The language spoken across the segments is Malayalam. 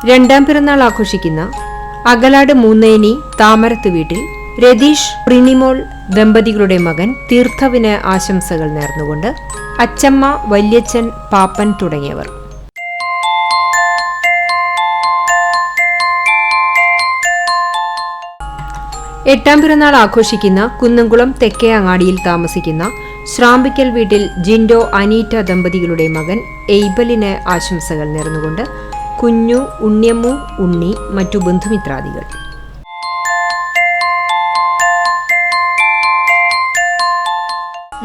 രണ്ടാം പിറന്നാൾ ആഘോഷിക്കുന്ന അകലാട് മൂന്നേനി താമരത്ത് വീട്ടിൽ രതീഷ് പ്രിനിമോൾ ദമ്പതികളുടെ മകൻ തീർത്ഥവിന് ആശംസകൾ നേർന്നുകൊണ്ട് അച്ചമ്മ, വല്യച്ഛൻ, പാപ്പൻ തുടങ്ങിയവർ. എട്ടാം പിറന്നാൾ ആഘോഷിക്കുന്ന കുന്നംകുളം തെക്കേ അങ്ങാടിയിൽ താമസിക്കുന്ന ശ്രാമ്പിക്കൽ വീട്ടിൽ ജിൻഡോ, അനീറ്റ ദമ്പതികളുടെ മകൻ എയ്ബലിന് ആശംസകൾ നേർന്നുകൊണ്ട് കുഞ്ഞു, ഉണ്ണിയമ്മു, ഉണ്ണി, മറ്റു ബന്ധുമിത്രാദികൾ.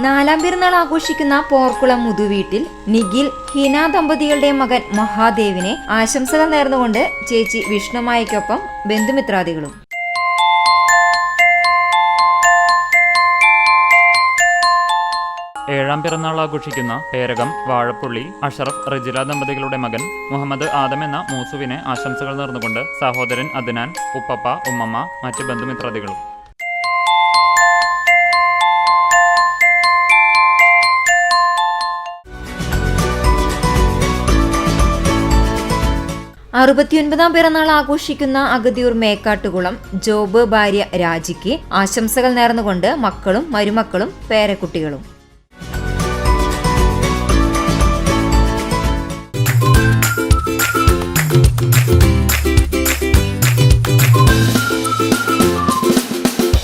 നാലാം പിറന്നാൾ ആഘോഷിക്കുന്ന പോർക്കുളം മുതുവീട്ടിൽ നിഖിൽ, ഹീന ദമ്പതികളുടെ മകൻ മഹാദേവിനെ ആശംസകൾ നേർന്നുകൊണ്ട് ചേച്ചി വിഷ്ണുമായയ്ക്കൊപ്പം ബന്ധുമിത്രാദികളും. ഏഴാം പിറന്നാൾ ആഘോഷിക്കുന്ന പേരകം വാഴപ്പുള്ളി അഷറഫ് റജില ദമ്പതികളുടെ മകൻ മുഹമ്മദ് ആദം എന്ന മൂസുവിനെ ആശംസകൾ നേർന്നുകൊണ്ട് സഹോദരൻ അദ്നാൻ, ഉപ്പപ്പ, ഉമ്മമ്മ, മറ്റ് ബന്ധുമിത്രാദികളും. അറുപത്തിയൊൻപതാം പിറന്നാൾ ആഘോഷിക്കുന്ന അഗതിയൂർ മേക്കാട്ടുകുളം ജോബ് ഭാര്യ രാജിക്ക് ആശംസകൾ നേർന്നുകൊണ്ട് മക്കളും മരുമക്കളും പേരക്കുട്ടികളും.